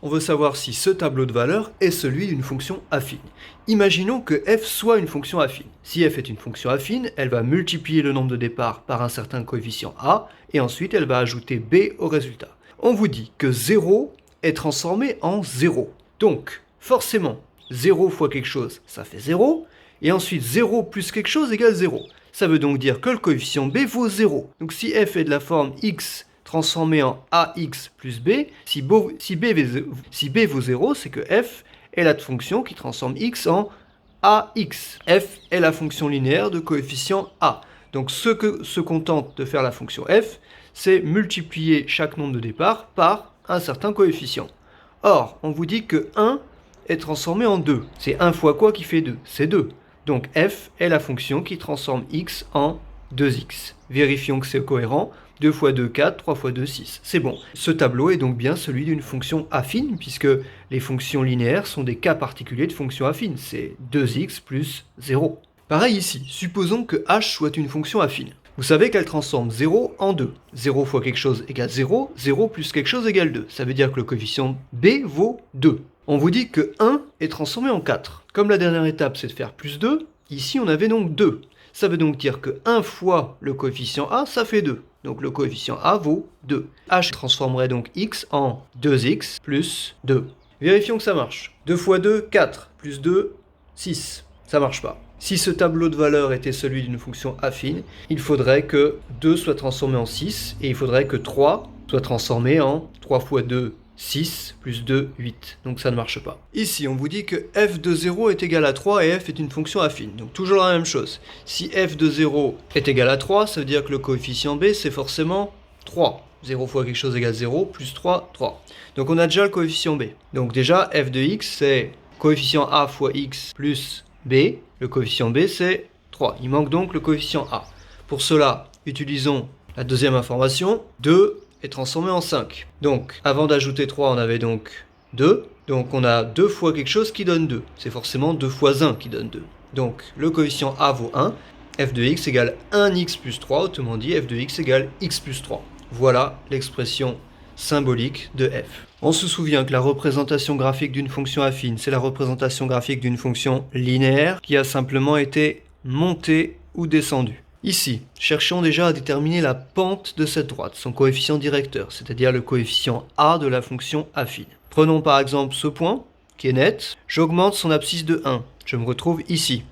on veut savoir si ce tableau de valeurs est celui d'une fonction affine. Imaginons que f soit une fonction affine. Si f est une fonction affine, elle va multiplier le nombre de départs par un certain coefficient a, et ensuite elle va ajouter b au résultat. On vous dit que 0 est transformé en 0. Donc, forcément, 0 fois quelque chose, ça fait 0, et ensuite 0 plus quelque chose égale 0. Ça veut donc dire que le coefficient b vaut 0. Donc si f est de la forme x transformé en ax plus b, si b vaut 0, c'est que f est la fonction qui transforme x en ax. F est la fonction linéaire de coefficient a. Donc ce que se contente de faire la fonction f, c'est multiplier chaque nombre de départ par un certain coefficient. Or, on vous dit que 1 est transformé en 2. C'est 1 fois quoi qui fait 2? C'est 2. Donc f est la fonction qui transforme x en 2x. Vérifions que c'est cohérent. 2 fois 2, 4, 3 fois 2, 6. C'est bon. Ce tableau est donc bien celui d'une fonction affine, puisque les fonctions linéaires sont des cas particuliers de fonctions affines. C'est 2x plus 0. Pareil ici, supposons que h soit une fonction affine. Vous savez qu'elle transforme 0 en 2. 0 fois quelque chose égale 0, 0 plus quelque chose égale 2. Ça veut dire que le coefficient b vaut 2. On vous dit que 1 est transformé en 4. Comme la dernière étape c'est de faire plus 2, ici on avait donc 2. Ça veut donc dire que 1 fois le coefficient a, ça fait 2. Donc le coefficient a vaut 2. h transformerait donc x en 2x plus 2. Vérifions que ça marche. 2 fois 2, 4. Plus 2, 6. Ça marche pas. Si ce tableau de valeurs était celui d'une fonction affine, il faudrait que 2 soit transformé en 6, et il faudrait que 3 soit transformé en 3 fois 2, 6, plus 2, 8. Donc ça ne marche pas. Ici, on vous dit que f de 0 est égal à 3 et f est une fonction affine. Donc toujours la même chose. Si f de 0 est égal à 3, ça veut dire que le coefficient b, c'est forcément 3. 0 fois quelque chose égale 0, plus 3, 3. Donc on a déjà le coefficient b. Donc déjà, f de x, c'est coefficient a fois x plus b. Le coefficient b, c'est 3. Il manque donc le coefficient a. Pour cela, utilisons la deuxième information. 2 est transformé en 5. Donc, avant d'ajouter 3, on avait donc 2. Donc, on a 2 fois quelque chose qui donne 2. C'est forcément 2 fois 1 qui donne 2. Donc, le coefficient a vaut 1. f de x égale 1x plus 3. Autrement dit, f de x égale x plus 3. Voilà l'expression symbolique de f. On se souvient que la représentation graphique d'une fonction affine, c'est la représentation graphique d'une fonction linéaire qui a simplement été montée ou descendue. Ici, cherchons déjà à déterminer la pente de cette droite, son coefficient directeur, c'est-à-dire le coefficient a de la fonction affine. Prenons par exemple ce point, qui est net. J'augmente son abscisse de 1. Je me retrouve ici.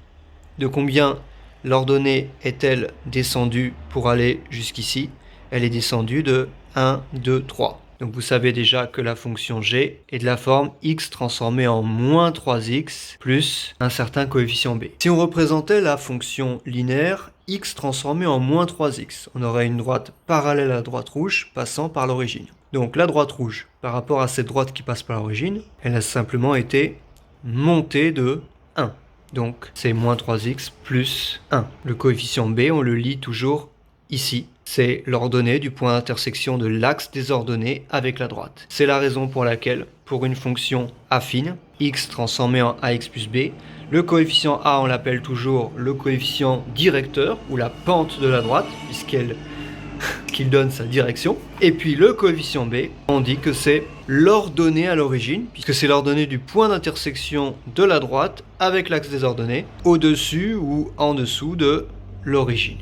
De combien l'ordonnée est-elle descendue pour aller jusqu'ici? Elle est descendue de 1, 2, 3. Donc vous savez déjà que la fonction g est de la forme x transformée en moins 3x plus un certain coefficient b. Si on représentait la fonction linéaire x transformée en moins 3x, on aurait une droite parallèle à la droite rouge passant par l'origine. Donc la droite rouge, par rapport à cette droite qui passe par l'origine, elle a simplement été montée de 1. Donc c'est moins 3x plus 1. Le coefficient b, on le lit toujours ici. C'est l'ordonnée du point d'intersection de l'axe des ordonnées avec la droite. C'est la raison pour laquelle, pour une fonction affine, x transformé en ax plus b, le coefficient a, on l'appelle toujours le coefficient directeur, ou la pente de la droite, qu'il donne sa direction. Et puis le coefficient b, on dit que c'est l'ordonnée à l'origine, puisque c'est l'ordonnée du point d'intersection de la droite avec l'axe des ordonnées, au-dessus ou en dessous de l'origine.